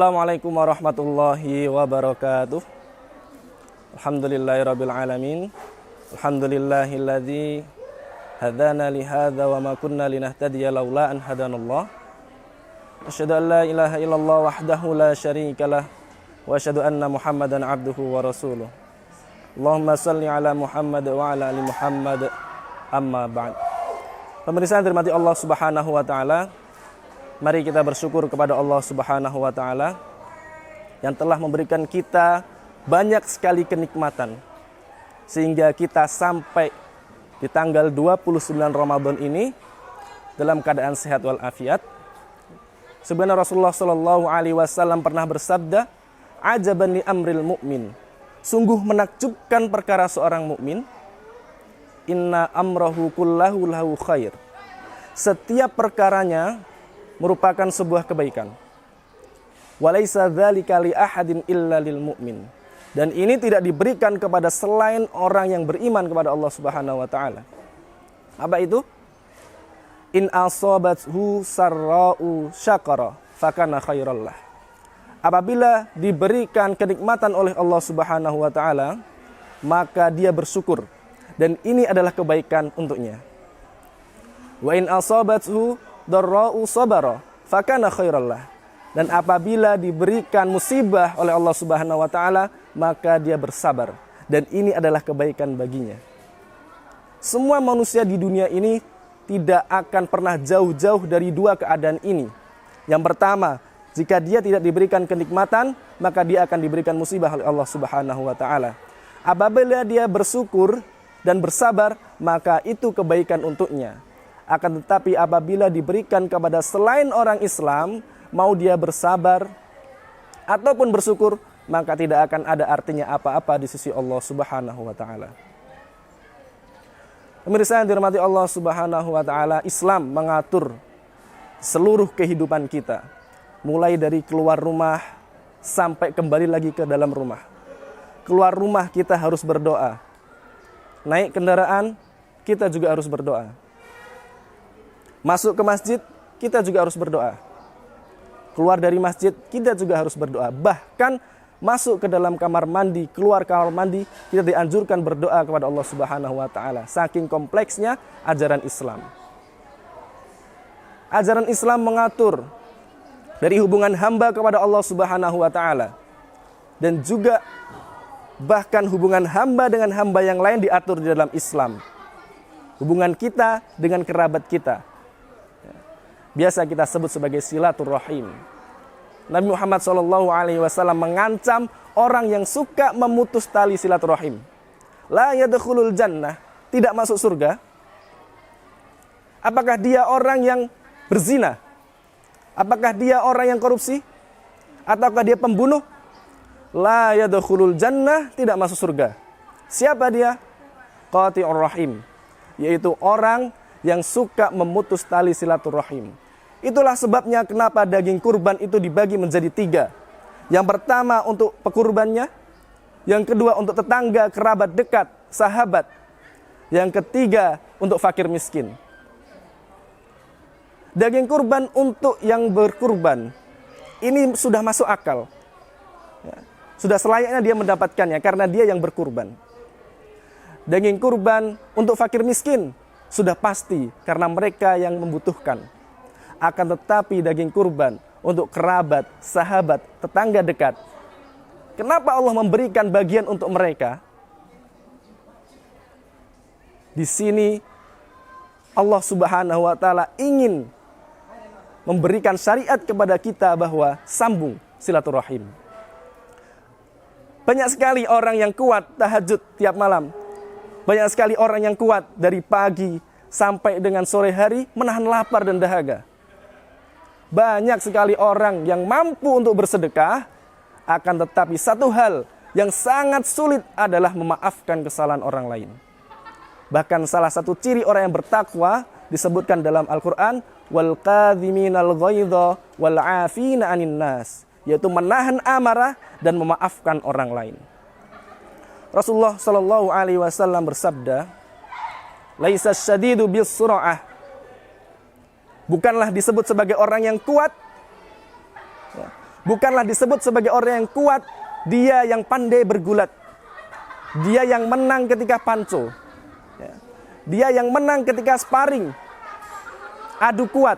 Assalamualaikum warahmatullahi wabarakatuh. Alhamdulillahirabbil alamin. Alhamdulillahilladzi hadana li hadza wa ma kunna linahtadiya laula an hadanallah. Asyhadu an la ilaha illallah wahdahu la syarikalah wa asyhadu anna Muhammadan abduhu wa rasuluh. Allahumma shalli ala Muhammad wa ala ali Muhammad. Amma ba'd. Pemirsa yang dirahmati Allah Subhanahu wa taala, mari kita bersyukur kepada Allah Subhanahu wa taala yang telah memberikan kita banyak sekali kenikmatan sehingga kita sampai di tanggal 29 Ramadan ini dalam keadaan sehat walafiat. Sebenarnya Rasulullah Shallallahu alaihi wasallam pernah bersabda, "Ajaban li amril mu'min." Sungguh menakjubkan perkara seorang mukmin. Inna amrahu kullahu lahu khair. Setiap perkaranya merupakan sebuah kebaikan. Walaisa dzalika li ahadin illa lil mu'min. Dan ini tidak diberikan kepada selain orang yang beriman kepada Allah Subhanahu wa taala. Apa itu? In asabathu sarra'u syakara fakana khairal lah. Apabila diberikan kenikmatan oleh Allah Subhanahu wa taala, maka dia bersyukur dan ini adalah kebaikan untuknya. Wa in asabathu darra'u sabara fakana khairallah. Dan apabila diberikan musibah oleh Allah Subhanahu wa taala, maka dia bersabar dan ini adalah kebaikan baginya. Semua manusia di dunia ini tidak akan pernah jauh-jauh dari dua keadaan ini. Yang pertama, jika dia tidak diberikan kenikmatan, maka dia akan diberikan musibah oleh Allah Subhanahu wa taala. Apabila dia bersyukur dan bersabar, maka itu kebaikan untuknya. Akan tetapi apabila diberikan kepada selain orang Islam, mau dia bersabar ataupun bersyukur, maka tidak akan ada artinya apa-apa di sisi Allah Subhanahu wa taala. Pemirsa yang dirahmati Allah Subhanahu wa taala, Islam mengatur seluruh kehidupan kita, mulai dari keluar rumah sampai kembali lagi ke dalam rumah. Keluar rumah kita harus berdoa. Naik kendaraan kita juga harus berdoa. Masuk ke masjid, kita juga harus berdoa. Keluar dari masjid, kita juga harus berdoa. Bahkan masuk ke dalam kamar mandi, keluar kamar mandi, kita dianjurkan berdoa kepada Allah Subhanahu wa taala. Saking kompleksnya ajaran Islam. Ajaran Islam mengatur dari hubungan hamba kepada Allah Subhanahu wa taala. Dan juga bahkan hubungan hamba dengan hamba yang lain diatur di dalam Islam. Hubungan kita dengan kerabat kita. Biasa kita sebut sebagai silaturrahim. Nabi Muhammad SAW mengancam orang yang suka memutus tali silaturrahim. La yadkhulul jannah, tidak masuk surga. Apakah dia orang yang berzina? Apakah dia orang yang korupsi? Ataukah dia pembunuh? La yadkhulul jannah, tidak masuk surga. Siapa dia? Qati'ur rahim, yaitu orang yang suka memutus tali silaturrahim. Itulah sebabnya kenapa daging kurban itu dibagi menjadi 3. Yang pertama untuk pekurbannya, yang kedua untuk tetangga, kerabat dekat, sahabat, yang ketiga untuk fakir miskin. Daging kurban untuk yang berkurban ini sudah masuk akal. Sudah selayaknya dia mendapatkannya karena dia yang berkurban. Daging kurban untuk fakir miskin sudah pasti karena mereka yang membutuhkan. Akan tetapi daging kurban untuk kerabat, sahabat, tetangga dekat. Kenapa Allah memberikan bagian untuk mereka? Di sini Allah Subhanahu wa taala ingin memberikan syariat kepada kita bahwa sambung silaturahim. Banyak sekali orang yang kuat tahajud tiap malam. Banyak sekali orang yang kuat dari pagi sampai dengan sore hari menahan lapar dan dahaga. Banyak sekali orang yang mampu untuk bersedekah, akan tetapi satu hal yang sangat sulit adalah memaafkan kesalahan orang lain. Bahkan salah satu ciri orang yang bertakwa disebutkan dalam Al-Quran, wal kadhiminal ghaidha wal 'afina 'anin nas, yaitu menahan amarah dan memaafkan orang lain. Rasulullah Shallallahu alaihi wasallam bersabda, laisa syadidu bis sur'ah, bukanlah disebut sebagai orang yang kuat bukanlah disebut sebagai orang yang kuat, dia yang pandai bergulat. Dia yang menang ketika panco. Dia yang menang ketika sparring. Adu kuat.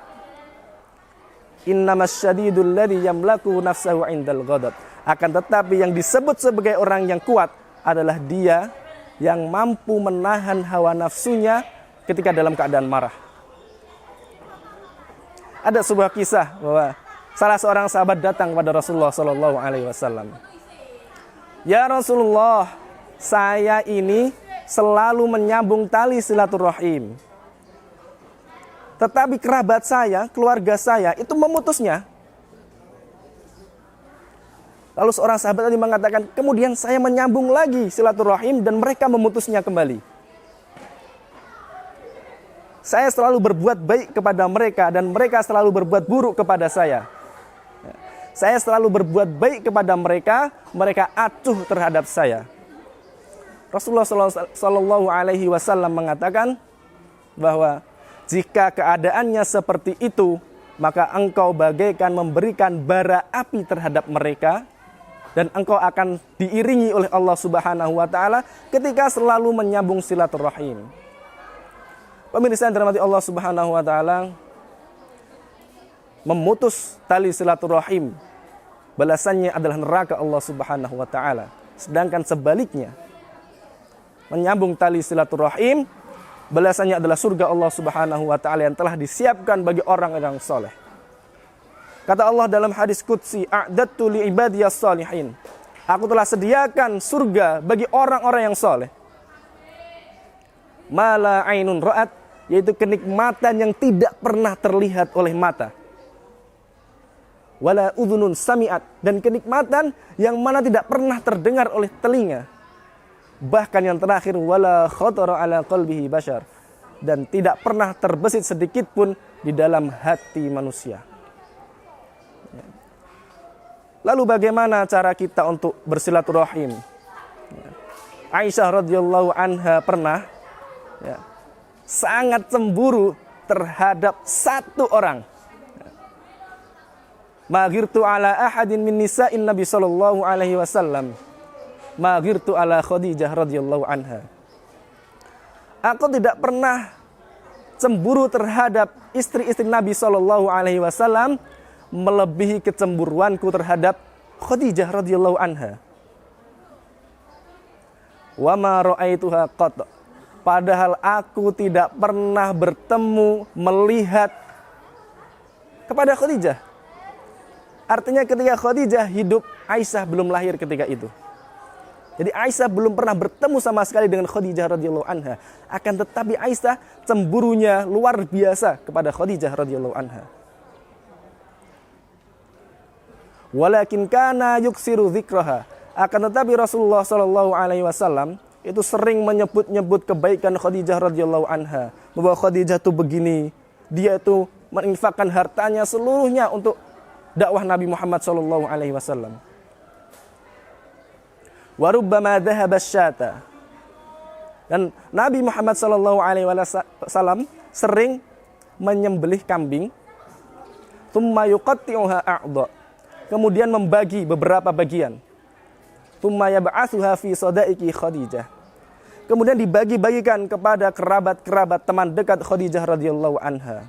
Innamas syadidul ladzi yamlaku nafsahu 'indal ghadab. Akan tetapi yang disebut sebagai orang yang kuat adalah dia yang mampu menahan hawa nafsunya ketika dalam keadaan marah. Ada sebuah kisah bahwa salah seorang sahabat datang kepada Rasulullah sallallahu alaihi wasallam. Ya Rasulullah, saya ini selalu menyambung tali silaturahim. Tetapi kerabat saya, keluarga saya itu memutusnya. Lalu seorang sahabat tadi mengatakan, kemudian saya menyambung lagi silaturahim dan mereka memutusnya kembali. Saya selalu berbuat baik kepada mereka dan mereka selalu berbuat buruk kepada saya. Saya selalu berbuat baik kepada mereka, mereka acuh terhadap saya. Rasulullah Shallallahu Alaihi Wasallam mengatakan bahwa jika keadaannya seperti itu, maka engkau bagaikan memberikan bara api terhadap mereka dan engkau akan diiringi oleh Allah Subhanahu Wa Taala ketika selalu menyambung silaturahim. Pemirsa yang dirahmati Allah Subhanahu Wa Taala, memutus tali silaturahim balasannya adalah neraka Allah Subhanahu Wa Taala. Sedangkan sebaliknya, menyambung tali silaturahim balasannya adalah surga Allah Subhanahu Wa Taala yang telah disiapkan bagi orang yang soleh. Kata Allah dalam hadis qudsi, a'dattu li ibadiyas shalihin. Aku telah sediakan surga bagi orang-orang yang soleh. Mala ainun ra'at, yaitu kenikmatan yang tidak pernah terlihat oleh mata. Wala udhunun sami'at, dan kenikmatan yang mana tidak pernah terdengar oleh telinga. Bahkan yang terakhir, wala khatara ala qalbihi bashar, dan tidak pernah terbesit sedikit pun di dalam hati manusia. Lalu bagaimana cara kita untuk bersilaturahim? Aisyah radhiyallahu anha pernah sangat cemburu terhadap satu orang. Maghirtu ala ahadin min nisa'in Nabi sallallahu alaihi wasallam. Maghirtu ala Khadijah radhiyallahu anha. Aku tidak pernah cemburu terhadap istri-istri Nabi sallallahu alaihi wasallam melebihi kecemburuanku terhadap Khadijah radhiyallahu anha. Wa ma ra'aituha qat. Padahal aku tidak pernah bertemu, melihat kepada Khadijah. Artinya ketika Khadijah hidup, Aisyah belum lahir ketika itu. Jadi Aisyah belum pernah bertemu sama sekali dengan Khadijah radhiyallahu anha. Akan tetapi Aisyah cemburunya luar biasa kepada Khadijah radhiyallahu anha. Walakin kana yuksiru dzikraha. Akan tetapi Rasulullah sallallahu alaihi wasallam itu sering menyebut-nyebut kebaikan Khadijah radhiyallahu anha, bahwa Khadijah itu begini, dia itu menginfakkan hartanya seluruhnya untuk dakwah Nabi Muhammad sallallahu alaihi wasallam. Wa rubbama dhahaba syata. Dan Nabi Muhammad sallallahu alaihi wasallam sering menyembelih kambing, thumma yuqatti'uha a'dha. Kemudian membagi beberapa bagian. Thumma yab'atsuha fi sadaiki Khadijah. Kemudian dibagi-bagikan kepada kerabat-kerabat teman dekat Khadijah radhiyallahu anha.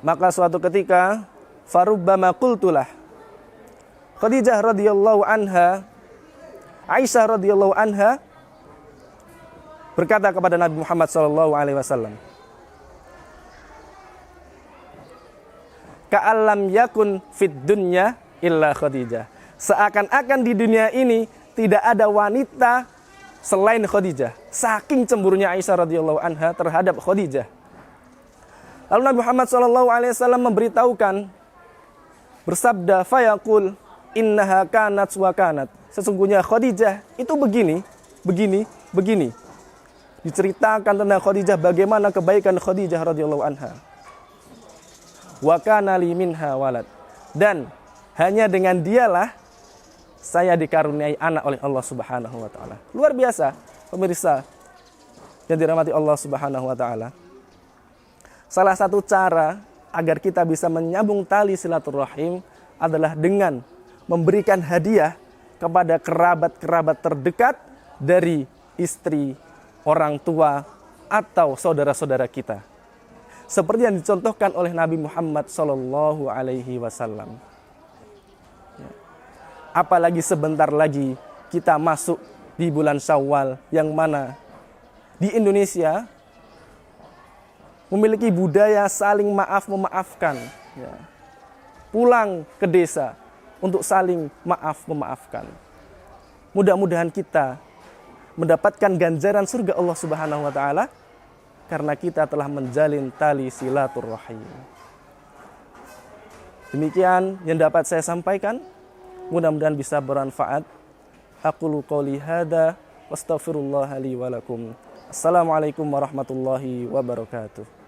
Maka suatu ketika, farubbama qultulah, Khadijah radhiyallahu anha, Aisyah radhiyallahu anha berkata kepada Nabi Muhammad sallallahu alaihi wasallam, ka'allam yakun fid dunya illa Khadijah. Seakan-akan di dunia ini tidak ada wanita selain Khadijah. Saking cemburunya Aisyah radhiyallahu anha terhadap Khadijah. Lalu Nabi Muhammad sallallahu alaihi wasallam memberitahukan, bersabda, fayaqul innaha kanat wa kanat. Sesungguhnya Khadijah itu begini, begini, begini. Diceritakan tentang Khadijah, bagaimana kebaikan Khadijah radhiyallahu anha. Wa kana li minha walad. Dan hanya dengan dialah saya dikaruniai anak oleh Allah Subhanahu wa taala. Luar biasa, pemirsa yang dirahmati Allah Subhanahu wa taala. Salah satu cara agar kita bisa menyambung tali silaturahim adalah dengan memberikan hadiah kepada kerabat-kerabat terdekat dari istri, orang tua, atau saudara-saudara kita. Seperti yang dicontohkan oleh Nabi Muhammad SAW. Apalagi sebentar lagi kita masuk di bulan Syawal, yang mana di Indonesia memiliki budaya saling maaf-memaafkan. Pulang ke desa untuk saling maaf-memaafkan. Mudah-mudahan kita mendapatkan ganjaran surga Allah Subhanahu wa taala karena kita telah menjalin tali silaturahim. Demikian yang dapat saya sampaikan. Mudah-mudahan bisa bermanfaat. Aqulu qouli hadza wastaghfirullah li wa lakum. Assalamualaikum warahmatullahi wabarakatuh.